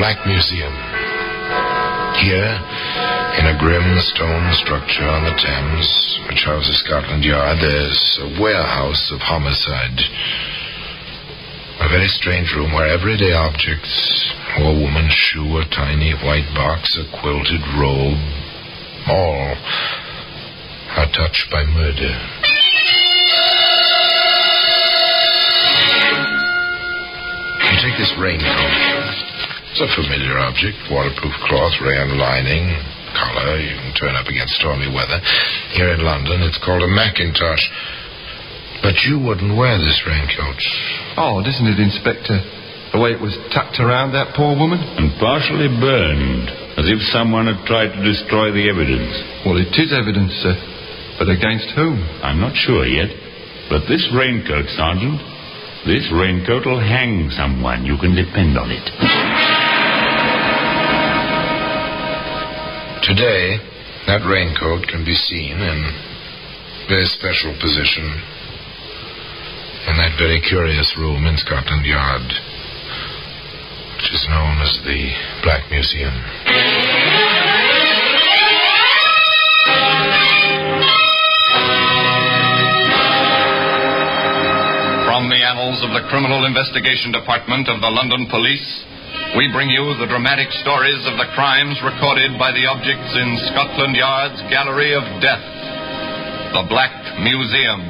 Black Museum. Here, in a grim stone structure on the Thames, which houses Scotland Yard, there's a warehouse of homicide. A very strange room where everyday objects, a woman's shoe, a tiny white box, a quilted robe, all are touched by murder. You take this raincoat. It's a familiar object, waterproof cloth, rayon lining, collar, you can turn up against stormy weather. Here in London, it's called a mackintosh. But you wouldn't wear this raincoat. Odd, isn't it, Inspector? The way it was tucked around that poor woman? And partially burned, as if someone had tried to destroy the evidence. Well, it is evidence, sir. But against whom? I'm not sure yet. But this raincoat, Sergeant, this raincoat will hang someone. You can depend on it. Today, that raincoat can be seen in a very special position in that very curious room in Scotland Yard, which is known as the Black Museum. From the annals of the Criminal Investigation Department of the London Police, we bring you the dramatic stories of the crimes recorded by the objects in Scotland Yard's Gallery of Death, the Black Museum.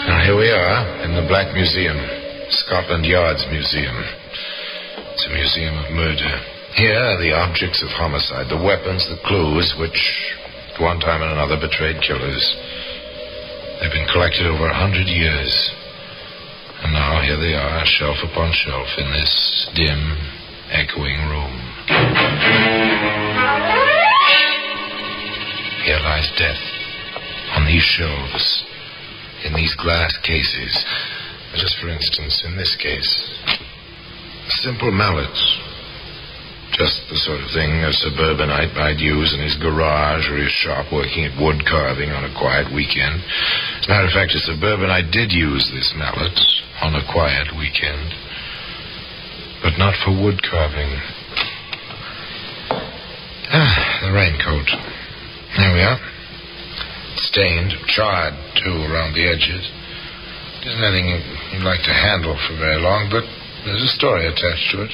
Now here we are in the Black Museum, Scotland Yard's museum. It's a museum of murder. Here are the objects of homicide, the weapons, the clues, which at one time or another betrayed killers. They've been collected over 100 years. And now here they are, shelf upon shelf, in this dim, echoing room. Here lies death, on these shelves, in these glass cases. Just for instance, in this case, simple mallets. Just the sort of thing a suburbanite might use in his garage or his shop working at wood carving on a quiet weekend. As a matter of fact, a suburbanite did use this mallet on a quiet weekend. But not for wood carving. The raincoat. There we are. Stained, charred, too, around the edges. It isn't anything you'd like to handle for very long, but there's a story attached to it.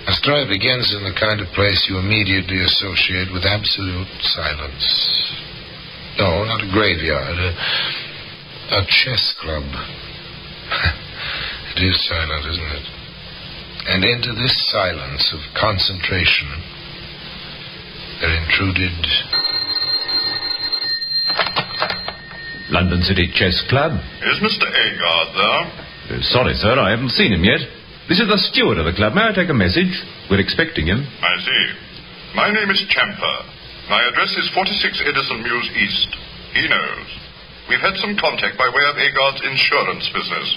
A story begins in the kind of place you immediately associate with absolute silence. No, not a graveyard. A chess club. It is silent, isn't it? And into this silence of concentration, there intruded... London City Chess Club. Is Mr. Agard there? Sorry, sir, I haven't seen him yet. This is the steward of the club. May I take a message? We're expecting him. I see. My name is Champer. My address is 46 Edison Mews East. He knows. We've had some contact by way of Agard's insurance business.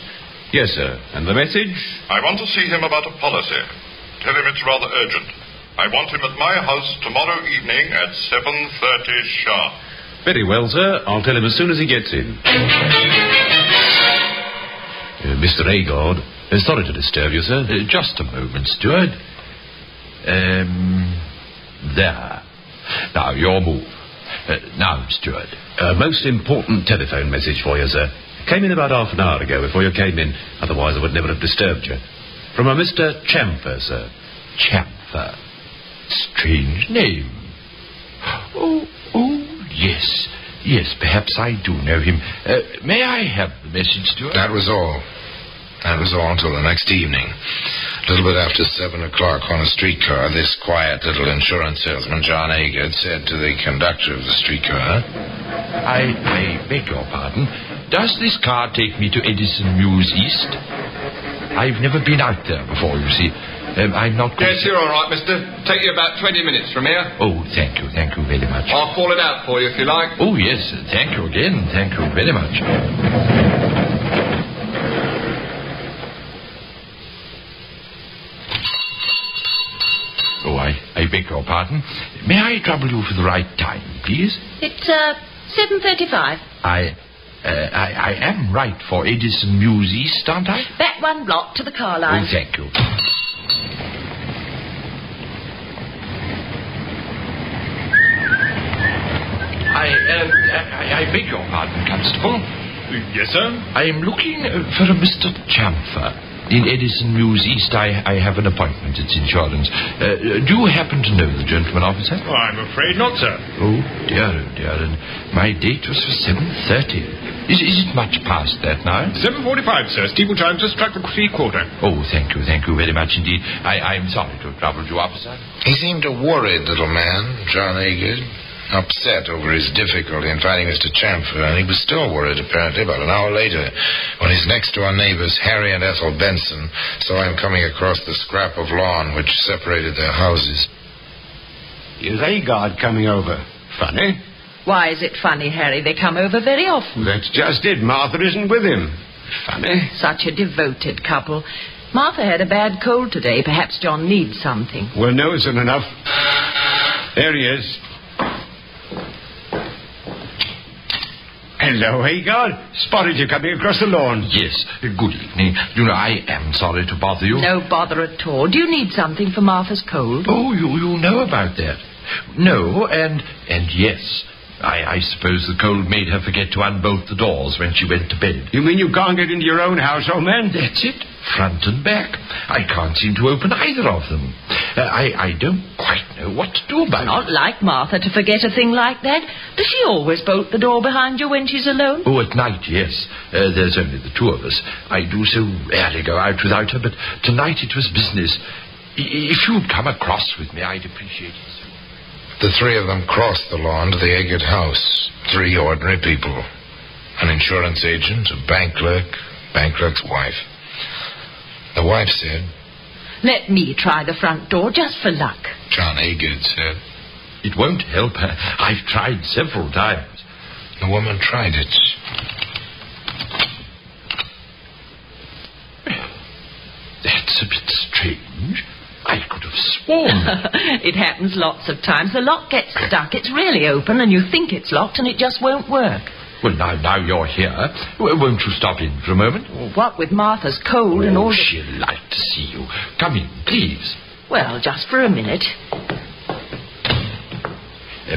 Yes, sir. And the message? I want to see him about a policy. Tell him it's rather urgent. I want him at my house tomorrow evening at 7:30 sharp. Very well, sir. I'll tell him as soon as he gets in. Mr. Agard, sorry to disturb you, sir. Just a moment, steward. There. Now, your move. Now, steward. A most important telephone message for you, sir. Came in about half an hour ago before you came in. Otherwise, I would never have disturbed you. From a Mr. Chamfer, sir. Chamfer. Strange name. Oh, yes. Yes, perhaps I do know him. May I have the message, steward? That was all. That was all until the next evening. A little bit after 7 o'clock on a streetcar, this quiet little insurance salesman, John Agard, said to the conductor of the streetcar, I beg your pardon. Does this car take me to Edison Mews East? I've never been out there before, you see. I'm not... Yes, you're all right, mister. Take you about 20 minutes from here. Oh, thank you very much. I'll call it out for you if you like. Oh, yes, thank you again. Thank you very much. beg your pardon. May I trouble you for the right time, please? It's 7:35. I am right for Edison Mews East, aren't I? Back one block to the car line. Oh, thank you. I beg your pardon, Constable. Yes, sir? I am looking for a Mr. Chamfer. In Edison Mews East, I have an appointment. It's insurance. Do you happen to know the gentleman, officer? Oh, I'm afraid not, sir. Oh, dear. And my date was for 7:30. Is it much past that now? 7:45, sir. Steeple chimes just struck the 3/4. Oh, thank you very much indeed. I'm sorry to have troubled you, officer. He seemed a worried little man, John Agard. Upset over his difficulty in finding Mr. Chamfer, and he was still worried, apparently, about an hour later, when his next-door neighbors, Harry and Ethel Benson, saw him coming across the scrap of lawn which separated their houses. Here's Agard coming over. Funny. Why is it funny, Harry? They come over very often. That's just it. Martha isn't with him. Funny. Such a devoted couple. Martha had a bad cold today. Perhaps John needs something. Well, no isn't enough. There he is. Hello, Agard. Spotted you coming across the lawn. Yes, good evening. You know, I am sorry to bother you. No bother at all. Do you need something for Martha's cold? Oh, you know about that. No, and yes. I suppose the cold made her forget to unbolt the doors when she went to bed. You mean you can't get into your own house, old man? That's it. Front and back. I can't seem to open either of them. I don't quite know what to do about it. Not like Martha to forget a thing like that. Does she always bolt the door behind you when she's alone? Oh, at night, yes. There's only the two of us. I do so rarely go out without her, but tonight it was business. If you'd come across with me, I'd appreciate it. The three of them crossed the lawn to the Agard house. 3 ordinary people. An insurance agent, a bank clerk's wife. The wife said, "Let me try the front door, just for luck." John Agard said, "It won't help her. I've tried several times." The woman tried it. That's a bit strange. I could have sworn. It happens lots of times. The lock gets stuck. It's really open, and you think it's locked, and it just won't work. Well, now you're here. Won't you stop in for a moment? What with Martha's cold and all... She'll like to see you. Come in, please. Well, just for a minute.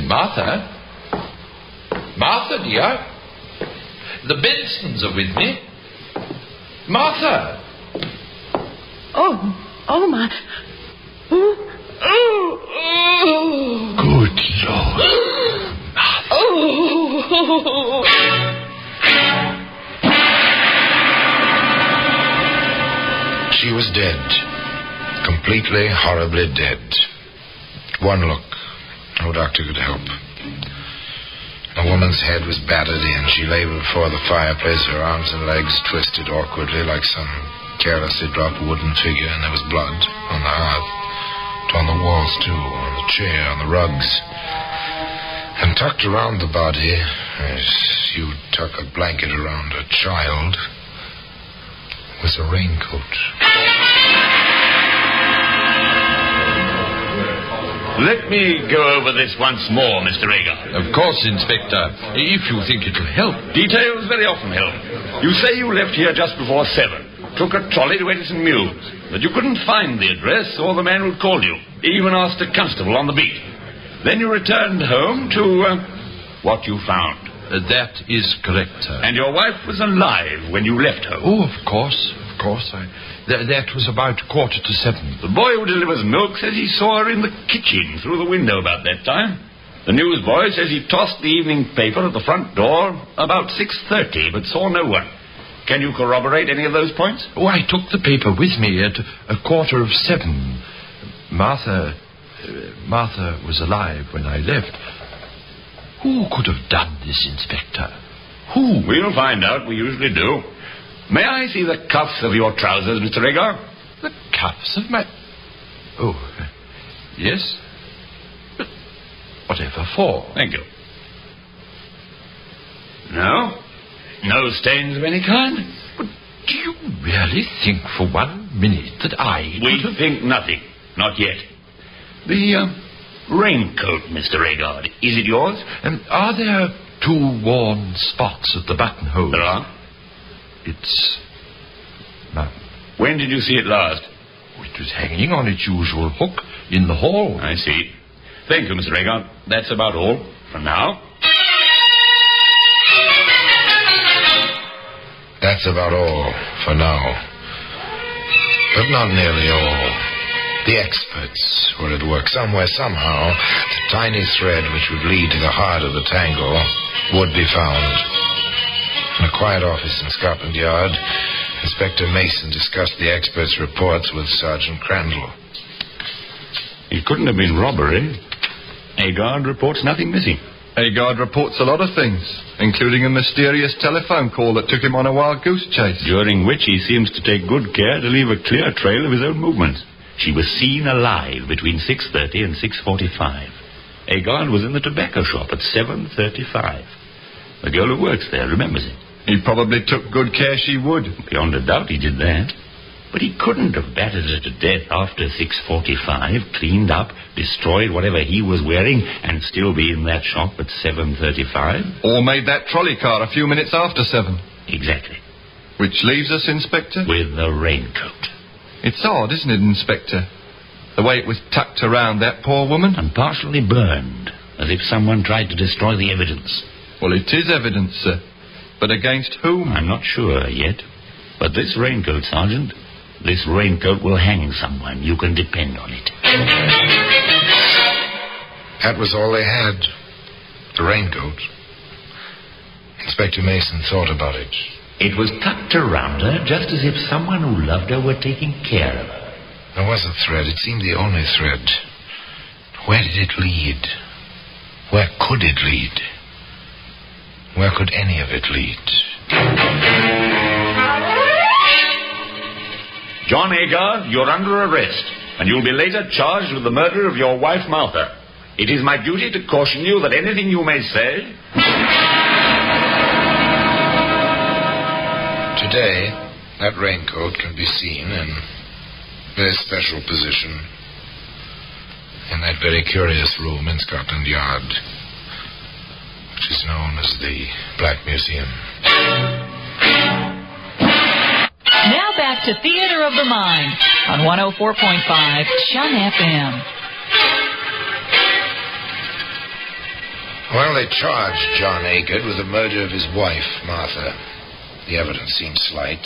Martha? Martha, dear? The Bensons are with me. Martha! Oh, my... Oh. Good Lord. Martha. She was dead. Completely, horribly dead. One look. No doctor could help. The woman's head was battered in. She lay before the fireplace, her arms and legs twisted awkwardly like some carelessly dropped wooden figure, and there was blood on the hearth, on the walls, too, on the chair, on the rugs. And tucked around the body, as you tuck a blanket around a child, was a raincoat. Let me go over this once more, Mr. Agard. Of course, Inspector, if you think it'll help. Details very often help. You say you left here just before 7. Took a trolley to Edison Mews, but you couldn't find the address or the man who'd called you. Even asked a constable on the beat. Then you returned home to what you found. That is correct, sir. And your wife was alive when you left home. Oh, of course. That was about 7:15. The boy who delivers milk says he saw her in the kitchen through the window about that time. The newsboy says he tossed the evening paper at the front door about 6:30, but saw no one. Can you corroborate any of those points? Oh, I took the paper with me at 7:15. Martha was alive when I left. Who could have done this, Inspector? Who? We'll find out. We usually do. May I see the cuffs of your trousers, Mr. Agard? The cuffs of my... Oh, yes. But whatever for? Thank you. No? No stains of any kind? But do you really think for 1 minute that I... We think nothing. Not yet. The raincoat, Mr. Agard. Is it yours? And are there 2 worn spots at the buttonhole? There are. It's... no. When did you see it last? It was hanging on its usual hook in the hall. I see. Thank you, Mr. Agard. That's about all for now. That's about all for now. But not nearly all. The experts were at work somewhere, somehow. The tiny thread which would lead to the heart of the tangle would be found. In a quiet office in Scotland Yard, Inspector Mason discussed the experts' reports with Sergeant Crandall. It couldn't have been robbery. Agard reports nothing missing. Agard reports a lot of things, including a mysterious telephone call that took him on a wild goose chase. During which he seems to take good care to leave a clear trail of his own movements. She was seen alive between 6:30 and 6:45. Agard was in the tobacco shop at 7:35. The girl who works there remembers it. He probably took good care she would. Beyond a doubt he did that. But he couldn't have battered her to death after 6:45, cleaned up, destroyed whatever he was wearing, and still be in that shop at 7:35. Or made that trolley car a few minutes after 7. Exactly. Which leaves us, Inspector? With the raincoat. It's odd, isn't it, Inspector? The way it was tucked around that poor woman. And partially burned, as if someone tried to destroy the evidence. Well, it is evidence, sir. But against whom? I'm not sure yet. But this raincoat, Sergeant, this raincoat will hang someone. You can depend on it. That was all they had. The raincoat. Inspector Mason thought about it. It was tucked around her, just as if someone who loved her were taking care of her. There was a thread. It seemed the only thread. Where did it lead? Where could it lead? Where could any of it lead? John Agard, you're under arrest, and you'll be later charged with the murder of your wife, Martha. It is my duty to caution you that anything you may say... Today, that raincoat can be seen in a very special position in that very curious room in Scotland Yard, which is known as the Black Museum. Now back to Theater of the Mind on 104.5 Shun FM. Well, they charged John Agard with the murder of his wife, Martha. The evidence seemed slight,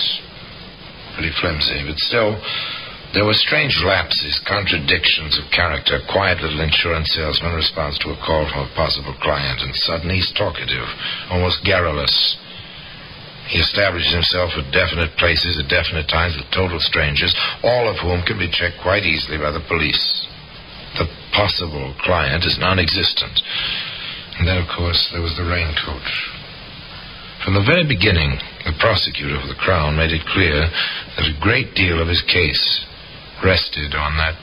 pretty flimsy, but still, there were strange lapses, contradictions of character. Quiet little insurance salesman responds to a call from a possible client, and suddenly he's talkative, almost garrulous. He establishes himself at definite places at definite times with total strangers, all of whom can be checked quite easily by the police. The possible client is non-existent. And then, of course, there was the raincoat. From the very beginning, the prosecutor for the Crown made it clear that a great deal of his case rested on that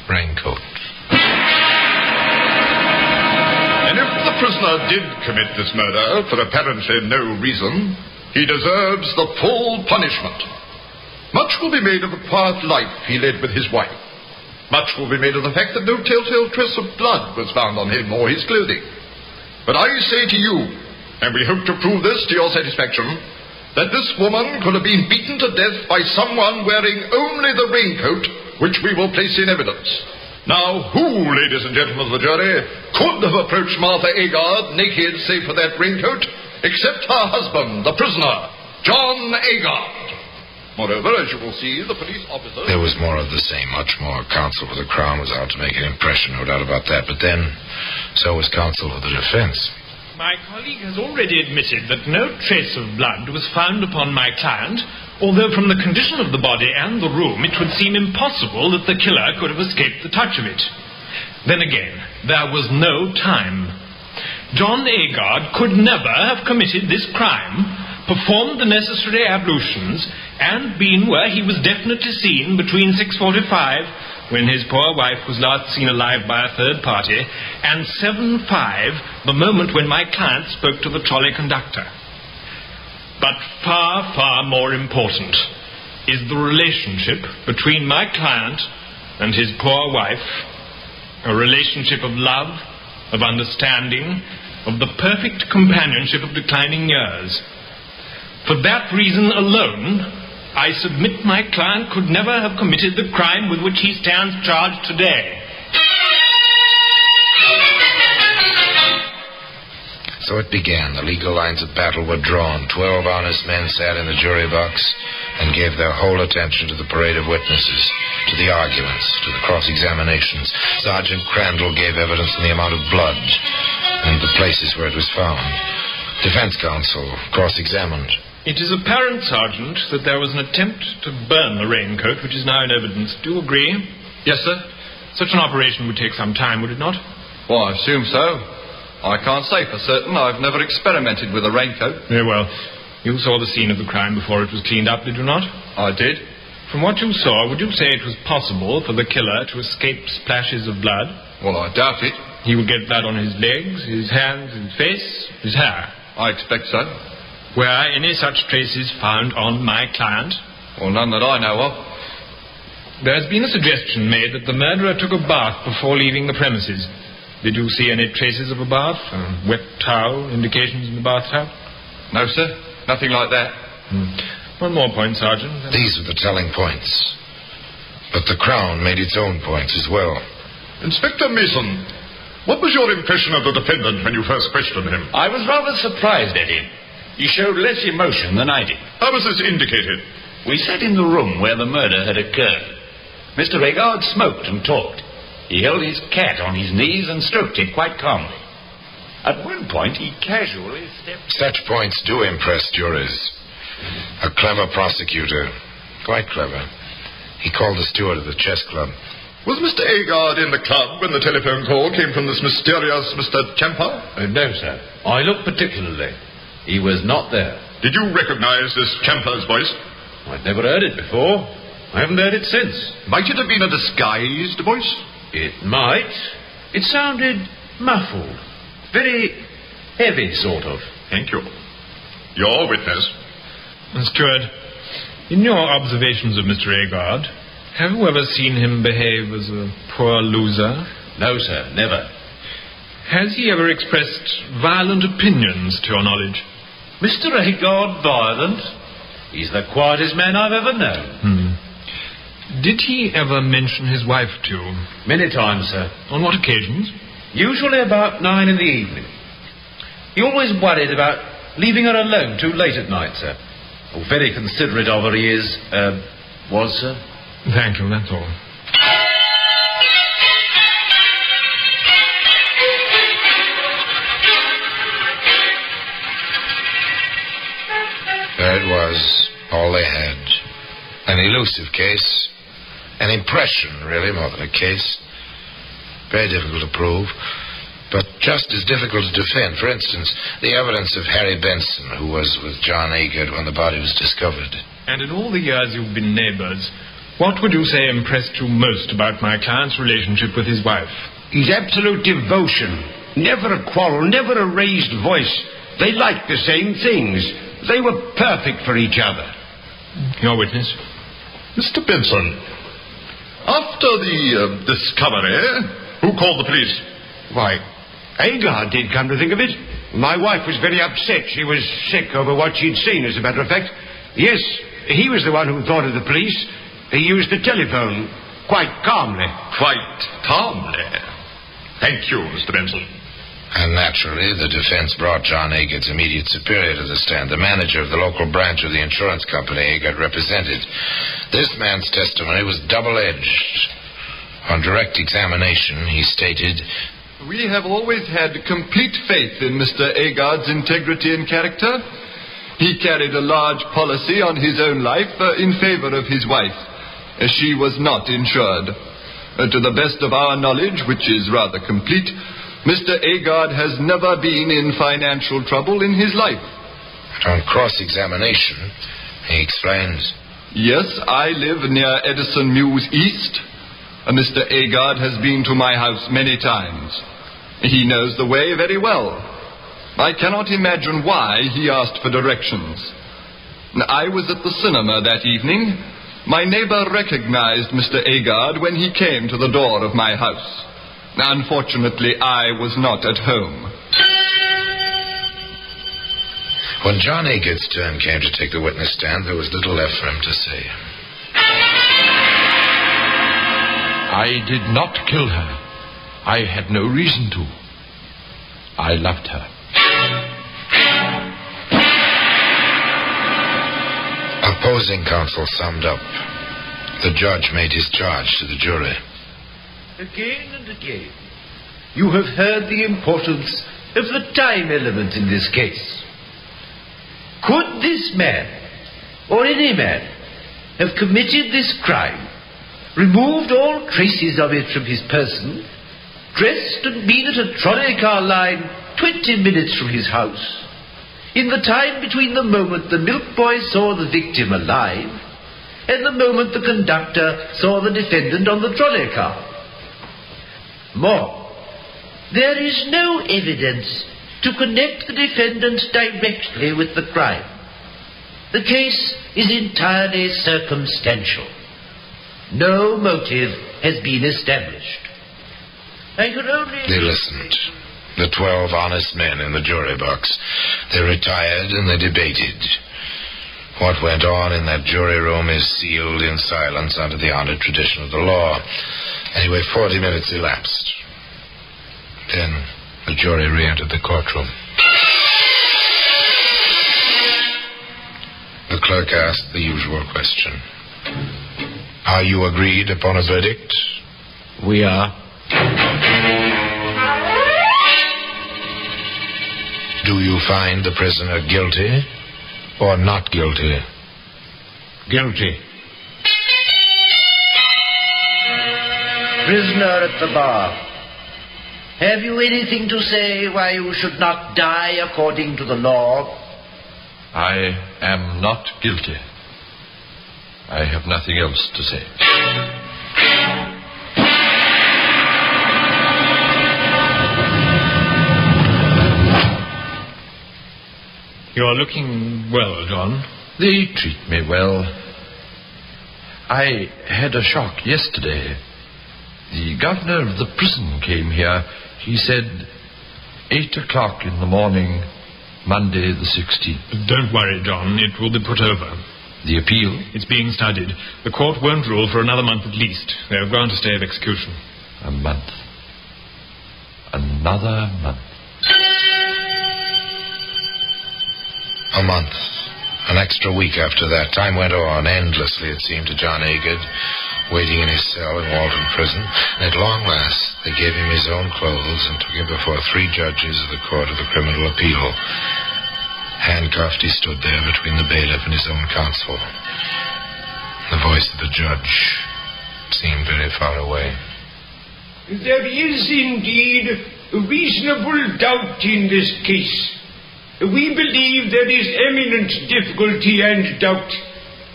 raincoat. And if the prisoner did commit this murder for apparently no reason, he deserves the full punishment. Much will be made of the quiet life he led with his wife. Much will be made of the fact that no telltale trace of blood was found on him or his clothing. But I say to you, and we hope to prove this to your satisfaction, that this woman could have been beaten to death by someone wearing only the raincoat, which we will place in evidence. Now, who, ladies and gentlemen of the jury, could have approached Martha Agard naked save for that raincoat, except her husband, the prisoner, John Agard? Moreover, as you will see, the police officer... There was more of the same, much more. Counsel for the Crown was out to make an impression, no doubt about that. But then, so was counsel for the defense. My colleague has already admitted that no trace of blood was found upon my client, although from the condition of the body and the room, it would seem impossible that the killer could have escaped the touch of it. Then again, there was no time. John Agard could never have committed this crime, performed the necessary ablutions, and been where he was definitely seen between 6:45, when his poor wife was last seen alive by a third party, and 7:05, the moment when my client spoke to the trolley conductor. But far, far more important is the relationship between my client and his poor wife, A relationship of love, of understanding, of the perfect companionship of declining years. For that reason alone, I submit my client could never have committed the crime with which he stands charged today. So it began. The legal lines of battle were drawn. 12 honest men sat in the jury box and gave their whole attention to the parade of witnesses, to the arguments, to the cross-examinations. Sergeant Crandall gave evidence in the amount of blood and the places where it was found. Defense counsel cross-examined. It is apparent, Sergeant, that there was an attempt to burn the raincoat, which is now in evidence. Do you agree? Yes, sir. Such an operation would take some time, would it not? Well, I assume so. I can't say for certain. I've never experimented with a raincoat. Very well. You saw the scene of the crime before it was cleaned up, did you not? I did. From what you saw, would you say it was possible for the killer to escape splashes of blood? Well, I doubt it. He would get blood on his legs, his hands, his face, his hair. I expect so. Were any such traces found on my client? Well, none that I know of. There has been a suggestion made that the murderer took a bath before leaving the premises. Did you see any traces of a bath? A wet towel, indications in the bathtub? No, sir. Nothing like that. One more point, Sergeant. These were the telling points. But the Crown made its own points as well. Inspector Mason, what was your impression of the defendant when you first questioned him? I was rather surprised at him. He showed less emotion than I did. How was this indicated? We sat in the room where the murder had occurred. Mr. Regard smoked and talked. He held his cat on his knees and stroked it quite calmly. At one point, he casually stepped... Such points do impress juries. A clever prosecutor. Quite clever. He called the steward of the chess club. Was Mr. Agard in the club when the telephone call came from this mysterious Mr. Champa? No, sir. I looked particularly. He was not there. Did you recognize this Champa's voice? I'd never heard it before. I haven't heard it since. Might it have been a disguised voice? It might. It sounded muffled. Very heavy, sort of. Thank you. Your witness. Steward, in your observations of Mr. Agard, have you ever seen him behave as a poor loser? No, sir, never. Has he ever expressed violent opinions, to your knowledge? Mr. Agard violent? He's the quietest man I've ever known. Did he ever mention his wife to you? Many times, sir. On what occasions? Usually about 9 in the evening. He always worried about leaving her alone too late at night, sir. Oh, very considerate of her he is, was, sir. Thank you, that's all. There it was, all they had. An elusive case. An impression, really, more than a case. Very difficult to prove, but just as difficult to defend. For instance, the evidence of Harry Benson, who was with John Agard when the body was discovered. And in all the years you've been neighbors, what would you say impressed you most about my client's relationship with his wife? His absolute devotion. Never a quarrel, never a raised voice. They liked the same things. They were perfect for each other. Your witness? Mr. Benson, after the discovery, who called the police? Why, Agard did, come to think of it. My wife was very upset. She was sick over what she'd seen, as a matter of fact. Yes, he was the one who thought of the police. He used the telephone quite calmly. Quite calmly. Thank you, Mr. Benson. And naturally, the defense brought John Agard's immediate superior to the stand, the manager of the local branch of the insurance company Agard represented. This man's testimony was double-edged. On direct examination, he stated, We have always had complete faith in Mr. Agard's integrity and character. He carried a large policy on his own life in favor of his wife, as she was not insured. To the best of our knowledge, which is rather complete, Mr. Agard has never been in financial trouble in his life. On cross-examination, he explained, Yes, I live near Edison Mews East. Mr. Agard has been to my house many times. He knows the way very well. I cannot imagine why he asked for directions. I was at the cinema that evening. My neighbor recognized Mr. Agard when he came to the door of my house. Unfortunately, I was not at home. When John Agard's turn came to take the witness stand, there was little left for him to say. I did not kill her. I had no reason to. I loved her. Opposing counsel summed up. The judge made his charge to the jury. Again and again, you have heard the importance of the time element in this case. Could this man, or any man, have committed this crime, removed all traces of it from his person, dressed and been at a trolley car line 20 minutes from his house, in the time between the moment the milk boy saw the victim alive and the moment the conductor saw the defendant on the trolley car? More, there is no evidence to connect the defendant directly with the crime. The case is entirely circumstantial. No motive has been established. I could only... They listened. The 12 honest men in the jury box. They retired and they debated. What went on in that jury room is sealed in silence under the honored tradition of the law. Anyway, 40 minutes elapsed. Then the jury re-entered the courtroom. The clerk asked the usual question. Are you agreed upon a verdict? We are. Do you find the prisoner guilty or not guilty? Guilty. Prisoner at the bar, have you anything to say why you should not die according to the law? I am not guilty. I have nothing else to say. You are looking well, John. They treat me well. I had a shock yesterday. The governor of the prison came here. He said 8 o'clock in the morning, Monday the 16th. Don't worry, John. It will be put over. The appeal? It's being studied. The court won't rule for another month at least. They'll grant a stay of execution. A month. Another month. A month. An extra week after that. Time went on endlessly, it seemed, to John Agard, waiting in his cell in Walton Prison. And at long last, they gave him his own clothes and took him before 3 judges of the Court of the Criminal Appeal. Handcuffed, he stood there between the bailiff and his own counsel. The voice of the judge seemed very far away. There is indeed reasonable doubt in this case. We believe there is eminent difficulty and doubt.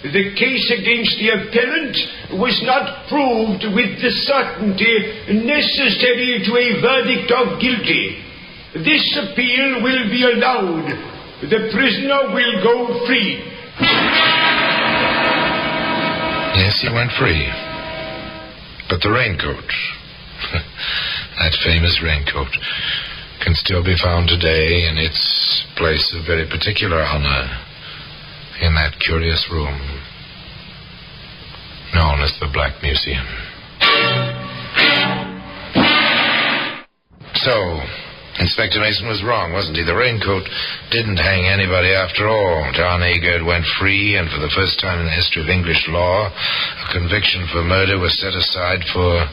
The case against the appellant was not proved with the certainty necessary to a verdict of guilty. This appeal will be allowed. The prisoner will go free. Yes, he went free. But the raincoat, that famous raincoat, can still be found today in its place of very particular honor in that curious room known as the Black Museum. So, Inspector Mason was wrong, wasn't he? The raincoat didn't hang anybody after all. John Agard went free, and for the first time in the history of English law, a conviction for murder was set aside for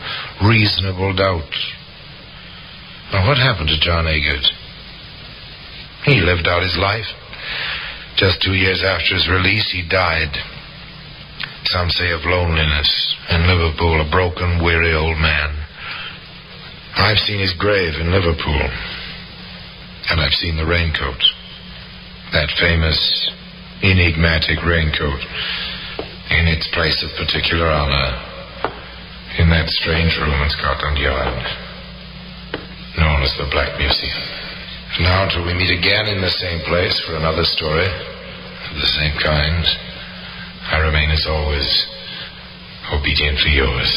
reasonable doubt. Now, what happened to John Agard? He lived out his life. Just 2 years after his release, he died. Some say of loneliness in Liverpool, a broken, weary old man. I've seen his grave in Liverpool. And I've seen the raincoat. That famous, enigmatic raincoat in its place of particular honor in that strange room in Scotland Yard known as the Black Museum. Now, until we meet again in the same place for another story of the same kind, I remain, as always, obediently yours.